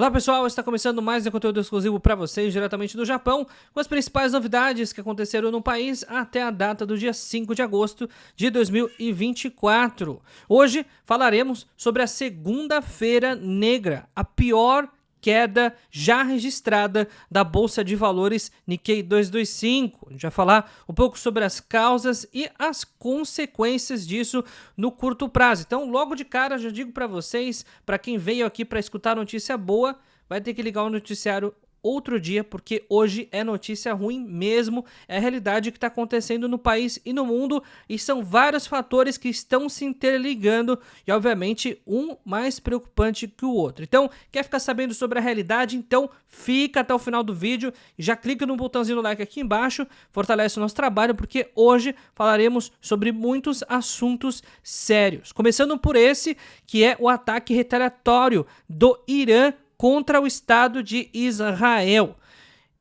Olá pessoal, está começando mais um conteúdo exclusivo para vocês, diretamente do Japão, com as principais novidades que aconteceram no país até a data do dia 5 de agosto de 2024. Hoje falaremos sobre a Segunda-feira Negra, a pior queda já registrada da Bolsa de Valores Nikkei 225. A gente vai falar um pouco sobre as causas e as consequências disso no curto prazo. Então, logo de cara, já digo para vocês, para quem veio aqui para escutar notícia boa, vai ter que ligar o noticiário outro dia, porque hoje é notícia ruim mesmo, é a realidade que está acontecendo no país e no mundo, e são vários fatores que estão se interligando, e obviamente um mais preocupante que o outro. Então, quer ficar sabendo sobre a realidade? Então fica até o final do vídeo, e já clica no botãozinho do like aqui embaixo, fortalece o nosso trabalho, porque hoje falaremos sobre muitos assuntos sérios. Começando por esse, que é o ataque retaliatório do Irã contra o Estado de Israel.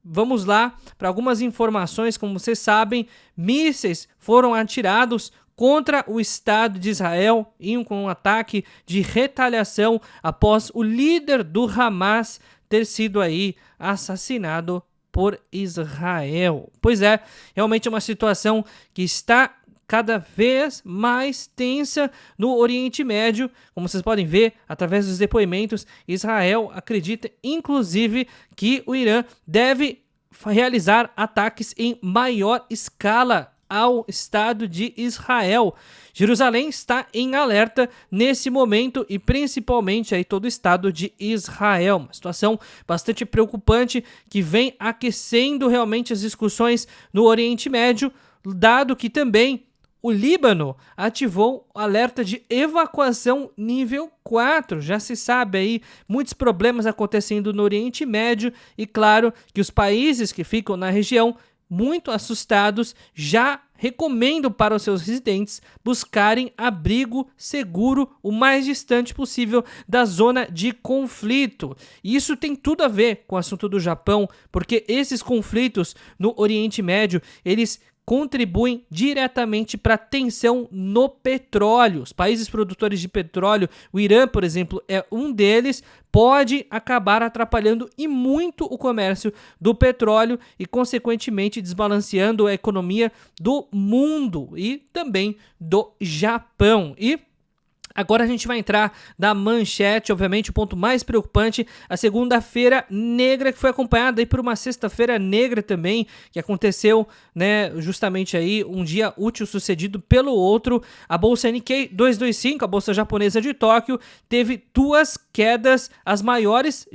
Vamos lá para algumas informações. Como vocês sabem, mísseis foram atirados contra o Estado de Israel em um ataque de retaliação após o líder do Hamas ter sido aí assassinado por Israel. Pois é, realmente é uma situação que está cada vez mais tensa no Oriente Médio. Como vocês podem ver através dos depoimentos, Israel acredita inclusive que o Irã deve realizar ataques em maior escala ao Estado de Israel. Jerusalém está em alerta nesse momento e principalmente aí todo o Estado de Israel. Uma situação bastante preocupante que vem aquecendo realmente as discussões no Oriente Médio, dado que também o Líbano ativou o alerta de evacuação nível 4. Já se sabe aí muitos problemas acontecendo no Oriente Médio e claro que os países que ficam na região muito assustados já recomendam para os seus residentes buscarem abrigo seguro o mais distante possível da zona de conflito. E isso tem tudo a ver com o assunto do Japão, porque esses conflitos no Oriente Médio, eles contribuem diretamente para a tensão no petróleo. Os países produtores de petróleo, o Irã, por exemplo, é um deles, pode acabar atrapalhando e muito o comércio do petróleo e, consequentemente, desbalanceando a economia do mundo e também do Japão. E agora a gente vai entrar na manchete, obviamente o ponto mais preocupante, a Segunda-feira Negra, que foi acompanhada aí por uma Sexta-feira Negra também, que aconteceu, né, justamente aí um dia útil sucedido pelo outro. A Bolsa Nikkei 225, a Bolsa Japonesa de Tóquio, teve duas quedas, as maiores,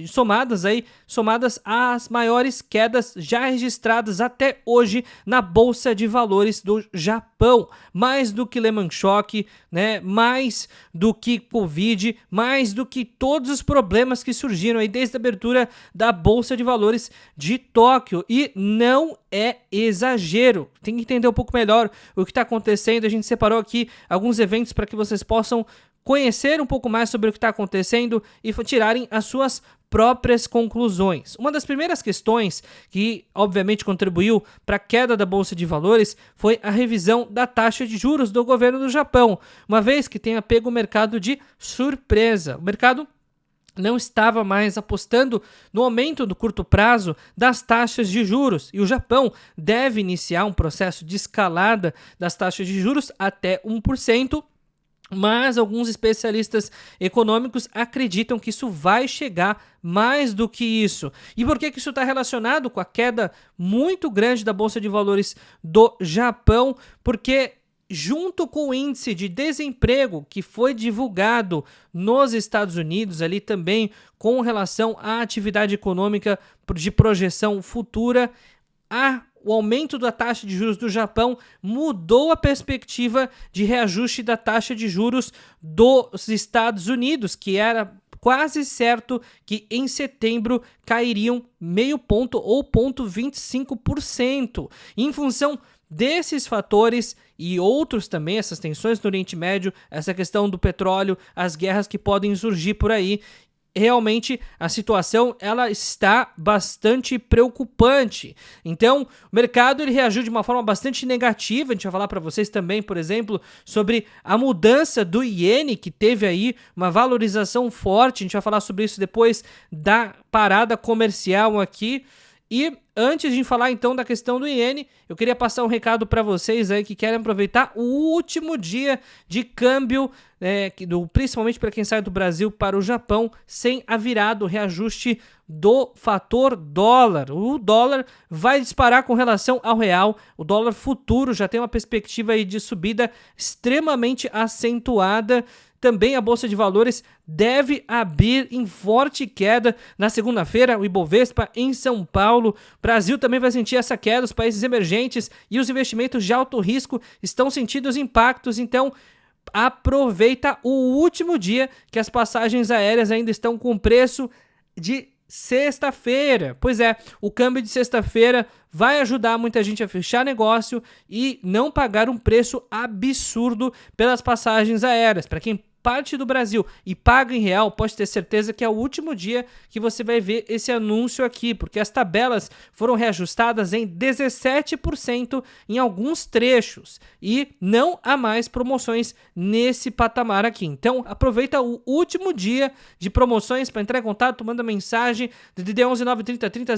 somadas às maiores quedas já registradas até hoje na Bolsa de Valores do Japão. Mais do que Lehman Shock, né, mais do que Covid, mais do que todos os problemas que surgiram aí desde a abertura da Bolsa de Valores de Tóquio. E não é exagero, tem que entender um pouco melhor o que está acontecendo. A gente separou aqui alguns eventos para que vocês possam conhecer um pouco mais sobre o que está acontecendo e tirarem as suas próprias conclusões. Uma das primeiras questões que obviamente contribuiu para a queda da Bolsa de Valores foi a revisão da taxa de juros do governo do Japão, uma vez que tenha pego o mercado de surpresa. O mercado não estava mais apostando no aumento do curto prazo das taxas de juros, e o Japão deve iniciar um processo de escalada das taxas de juros até 1%, mas alguns especialistas econômicos acreditam que isso vai chegar mais do que isso. E por que isso está relacionado com a queda muito grande da Bolsa de Valores do Japão? Porque junto com o índice de desemprego que foi divulgado nos Estados Unidos, ali também com relação à atividade econômica de projeção futura, o aumento da taxa de juros do Japão mudou a perspectiva de reajuste da taxa de juros dos Estados Unidos, que era quase certo que em setembro cairiam meio ponto ou 0,25%. Em função desses fatores e outros também, essas tensões no Oriente Médio, essa questão do petróleo, as guerras que podem surgir por aí, realmente a situação ela está bastante preocupante. Então, o mercado ele reagiu de uma forma bastante negativa. A gente vai falar para vocês também, por exemplo, sobre a mudança do iene, que teve aí uma valorização forte. A gente vai falar sobre isso depois da parada comercial aqui. E antes de falar então da questão do iene, eu queria passar um recado para vocês aí que querem aproveitar o último dia de câmbio, principalmente para quem sai do Brasil para o Japão, sem a virada, o reajuste do fator dólar. O dólar vai disparar com relação ao real, o dólar futuro já tem uma perspectiva aí de subida extremamente acentuada. Também a Bolsa de Valores deve abrir em forte queda na segunda-feira, o Ibovespa em São Paulo. O Brasil também vai sentir essa queda, os países emergentes e os investimentos de alto risco estão sentindo os impactos, então aproveita o último dia que as passagens aéreas ainda estão com preço de sexta-feira. Pois é, o câmbio de sexta-feira vai ajudar muita gente a fechar negócio e não pagar um preço absurdo pelas passagens aéreas. Para quem parte do Brasil e paga em real, pode ter certeza que é o último dia que você vai ver esse anúncio aqui, porque as tabelas foram reajustadas em 17% em alguns trechos e não há mais promoções nesse patamar aqui. Então aproveita o último dia de promoções para entrar em contato, manda mensagem, DDD 11 930 30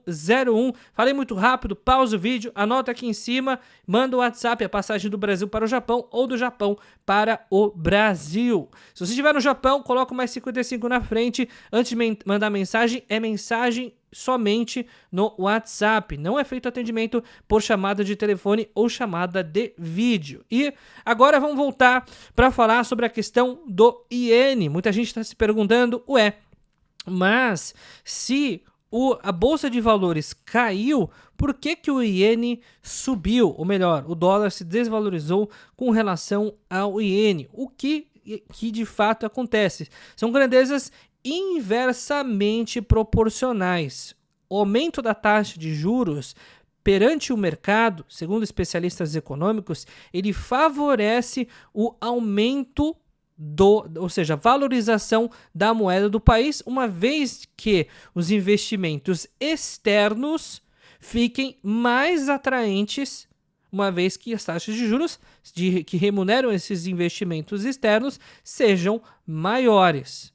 0101. Falei muito rápido, pausa o vídeo, anota aqui em cima, manda o WhatsApp, a passagem do Brasil para o Japão ou do Japão para o Brasil. Se você estiver no Japão, coloca mais 55 na frente. Antes de mandar mensagem, é mensagem somente no WhatsApp. Não é feito atendimento por chamada de telefone ou chamada de vídeo. E agora vamos voltar para falar sobre a questão do iene. Muita gente está se perguntando, mas se a Bolsa de Valores caiu, por que o iene subiu? Ou melhor, o dólar se desvalorizou com relação ao iene. O que de fato acontece? São grandezas inversamente proporcionais. O aumento da taxa de juros perante o mercado, segundo especialistas econômicos, ele favorece o aumento ou seja, a valorização da moeda do país, uma vez que os investimentos externos fiquem mais atraentes, uma vez que as taxas de juros que remuneram esses investimentos externos sejam maiores.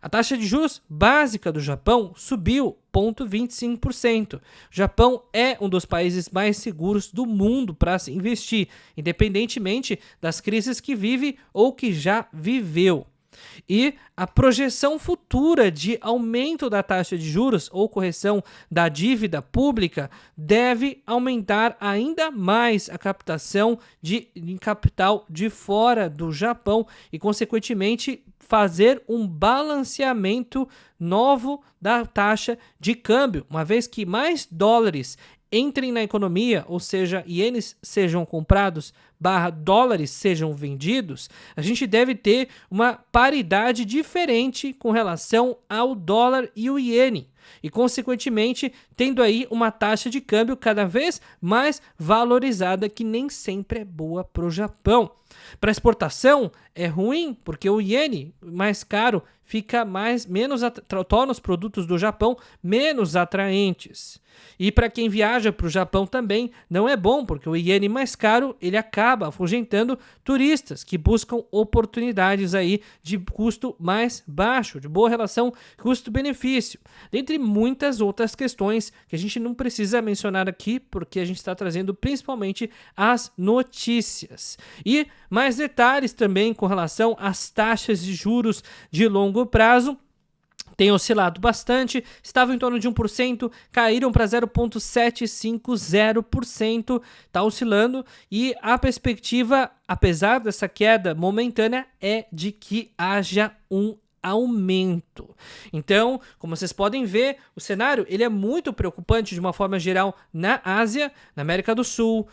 A taxa de juros básica do Japão subiu 0,25%. O Japão é um dos países mais seguros do mundo para se investir, independentemente das crises que vive ou que já viveu. E a projeção futura de aumento da taxa de juros ou correção da dívida pública deve aumentar ainda mais a captação de capital de fora do Japão e, consequentemente, fazer um balanceamento novo da taxa de câmbio, uma vez que mais dólares entrem na economia, ou seja, ienes sejam comprados / dólares sejam vendidos, a gente deve ter uma paridade diferente com relação ao dólar e o iene. E, consequentemente, tendo aí uma taxa de câmbio cada vez mais valorizada, que nem sempre é boa para o Japão. Para exportação é ruim, porque o iene mais caro fica torna os produtos do Japão menos atraentes. E para quem viaja para o Japão também não é bom, porque o iene mais caro ele acaba afugentando turistas que buscam oportunidades aí de custo mais baixo, de boa relação custo-benefício, dentre muitas outras questões que a gente não precisa mencionar aqui, porque a gente está trazendo principalmente as notícias. E mais detalhes também com relação às taxas de juros de longo prazo. Tem oscilado bastante, estavam em torno de 1%, caíram para 0,750%, está oscilando e a perspectiva, apesar dessa queda momentânea, é de que haja um aumento. Então, como vocês podem ver, o cenário ele é muito preocupante de uma forma geral na Ásia, na América do Sul,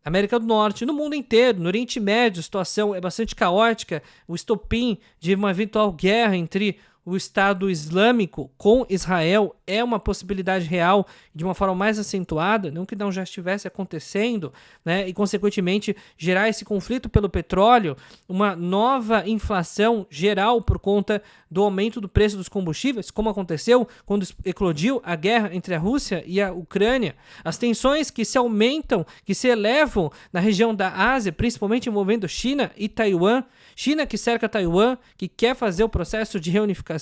América do Norte, no mundo inteiro, no Oriente Médio, a situação é bastante caótica, o estopim de uma eventual guerra entre o Estado Islâmico com Israel é uma possibilidade real de uma forma mais acentuada, não que não já estivesse acontecendo, né, e consequentemente gerar esse conflito pelo petróleo, uma nova inflação geral por conta do aumento do preço dos combustíveis, como aconteceu quando eclodiu a guerra entre a Rússia e a Ucrânia, as tensões que se aumentam, que se elevam na região da Ásia, principalmente envolvendo China e Taiwan, China que cerca Taiwan, que quer fazer o processo de reunificação,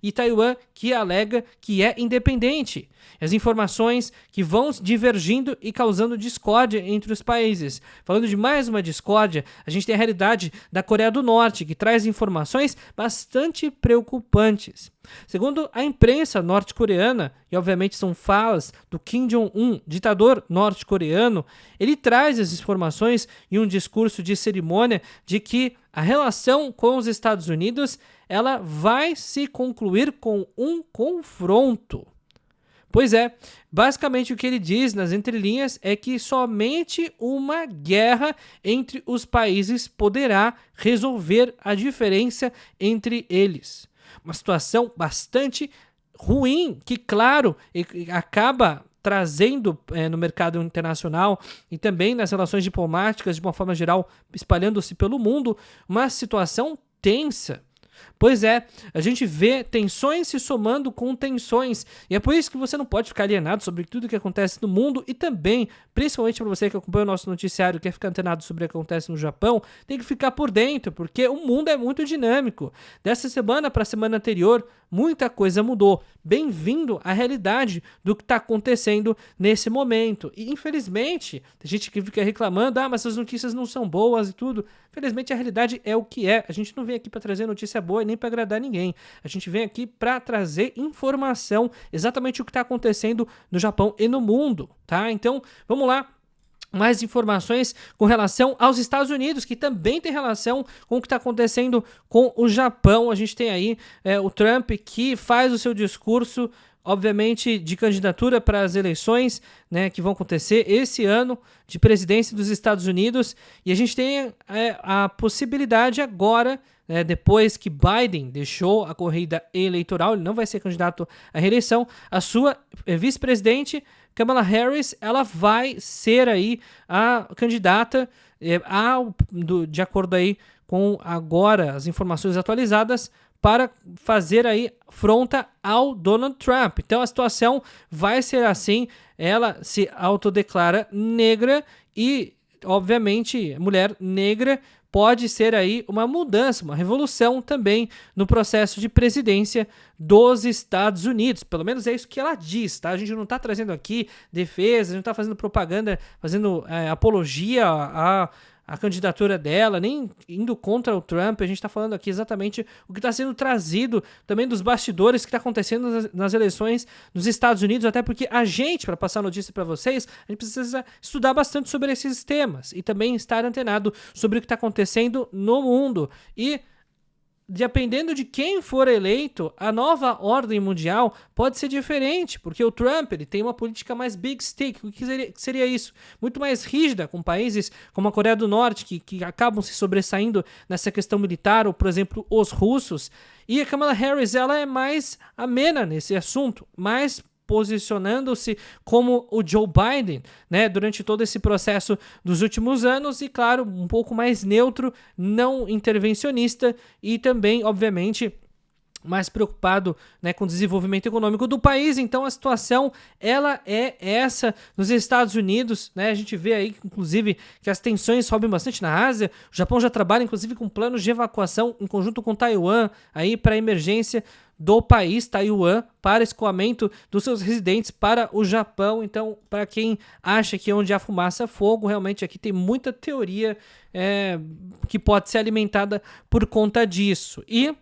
e Taiwan que alega que é independente. As informações que vão divergindo e causando discórdia entre os países. Falando de mais uma discórdia, a gente tem a realidade da Coreia do Norte, que traz informações bastante preocupantes. Segundo a imprensa norte-coreana, e obviamente são falas do Kim Jong-un, ditador norte-coreano, ele traz as informações em um discurso de cerimônia de que a relação com os Estados Unidos ela vai se concluir com um confronto. Pois é, basicamente o que ele diz nas entrelinhas é que somente uma guerra entre os países poderá resolver a diferença entre eles. Uma situação bastante ruim, que, claro, acaba trazendo no mercado internacional e também nas relações diplomáticas, de uma forma geral, espalhando-se pelo mundo, uma situação tensa. Pois é, a gente vê tensões se somando com tensões, e é por isso que você não pode ficar alienado sobre tudo que acontece no mundo, e também, principalmente para você que acompanha o nosso noticiário e quer ficar antenado sobre o que acontece no Japão, tem que ficar por dentro, porque o mundo é muito dinâmico. Dessa semana para a semana anterior, muita coisa mudou. Bem-vindo à realidade do que está acontecendo nesse momento. E infelizmente, tem gente que fica reclamando, mas essas notícias não são boas e tudo. Infelizmente a realidade é o que é. A gente não vem aqui para trazer notícia boa e nem para agradar ninguém. A gente vem aqui para trazer informação, exatamente o que está acontecendo no Japão e no mundo, tá? Então, vamos lá. Mais informações com relação aos Estados Unidos, que também tem relação com o que está acontecendo com o Japão. A gente tem aí o Trump, que faz o seu discurso, obviamente, de candidatura para as eleições, né, que vão acontecer esse ano, de presidência dos Estados Unidos. E a gente tem a possibilidade agora, depois que Biden deixou a corrida eleitoral, ele não vai ser candidato à reeleição, a sua vice-presidente Kamala Harris, ela vai ser aí a candidata, de acordo aí com agora as informações atualizadas, para fazer aí fronta ao Donald Trump. Então a situação vai ser assim, ela se autodeclara negra e, obviamente, mulher negra, pode ser aí uma mudança, uma revolução também no processo de presidência dos Estados Unidos. Pelo menos é isso que ela diz, tá? A gente não está trazendo aqui defesa, a gente não está fazendo propaganda, fazendo apologia a candidatura dela, nem indo contra o Trump. A gente está falando aqui exatamente o que está sendo trazido também dos bastidores que está acontecendo nas eleições nos Estados Unidos, até porque a gente, para passar a notícia para vocês, a gente precisa estudar bastante sobre esses temas e também estar antenado sobre o que está acontecendo no mundo. E dependendo de quem for eleito, a nova ordem mundial pode ser diferente, porque o Trump ele tem uma política mais big stick. O que seria isso? Muito mais rígida, com países como a Coreia do Norte, que acabam se sobressaindo nessa questão militar, ou, por exemplo, os russos. E a Kamala Harris ela é mais amena nesse assunto, mais posicionando-se como o Joe Biden, né, durante todo esse processo dos últimos anos, e claro, um pouco mais neutro, não intervencionista, e também, obviamente, mais preocupado, né, com o desenvolvimento econômico do país. Então a situação ela é essa nos Estados Unidos, né? A gente vê aí, inclusive, que as tensões sobem bastante na Ásia. O Japão já trabalha, inclusive, com planos de evacuação em conjunto com Taiwan aí para emergência do país, Taiwan, para escoamento dos seus residentes para o Japão. Então, para quem acha que onde há fumaça há fogo, realmente aqui tem muita teoria que pode ser alimentada por conta disso. E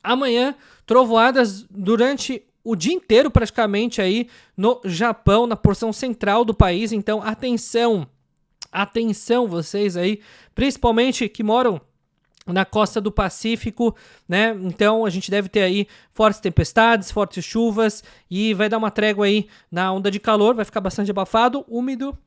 amanhã, trovoadas durante o dia inteiro praticamente aí no Japão, na porção central do país. Então, atenção vocês aí, principalmente que moram na costa do Pacífico, né? Então a gente deve ter aí fortes tempestades, fortes chuvas, e vai dar uma trégua aí na onda de calor, vai ficar bastante abafado, úmido.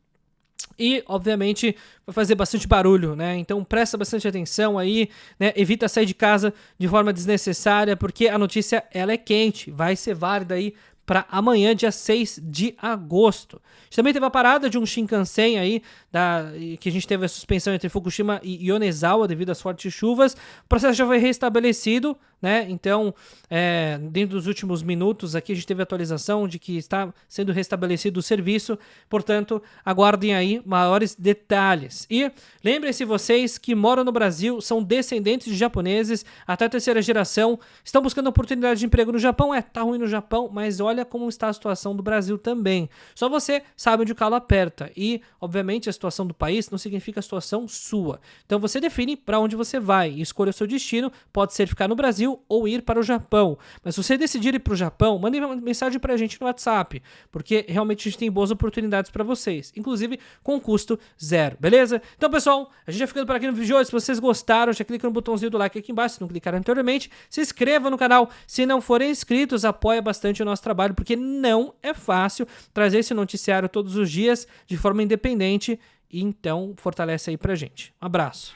e, obviamente, vai fazer bastante barulho, né? Então presta bastante atenção aí, né? Evita sair de casa de forma desnecessária, porque a notícia ela é quente, vai ser válida aí para amanhã, dia 6 de agosto. A gente também teve a parada de um Shinkansen aí, que a gente teve a suspensão entre Fukushima e Yonezawa devido às fortes chuvas. O processo já foi restabelecido, né? Então, dentro dos últimos minutos aqui a gente teve a atualização de que está sendo restabelecido o serviço. Portanto, aguardem aí maiores detalhes. E lembrem-se vocês que moram no Brasil, são descendentes de japoneses, até a terceira geração, estão buscando oportunidade de emprego no Japão. Tá ruim no Japão, mas olha como está a situação do Brasil também. Só você sabe onde o calo aperta. E, obviamente, a situação do país não significa a situação sua. Então você define para onde você vai e escolha o seu destino. Pode ser ficar no Brasil ou ir para o Japão. Mas se você decidir ir para o Japão, mande uma mensagem para a gente no WhatsApp, porque realmente a gente tem boas oportunidades para vocês, inclusive com custo zero, beleza? Então, pessoal, a gente vai ficando por aqui no vídeo de hoje. Se vocês gostaram, já clica no botãozinho do like aqui embaixo, se não clicaram anteriormente, se inscreva no canal. Se não forem inscritos, apoia bastante o nosso trabalho, porque não é fácil trazer esse noticiário todos os dias de forma independente, e então fortalece aí pra gente. Um abraço.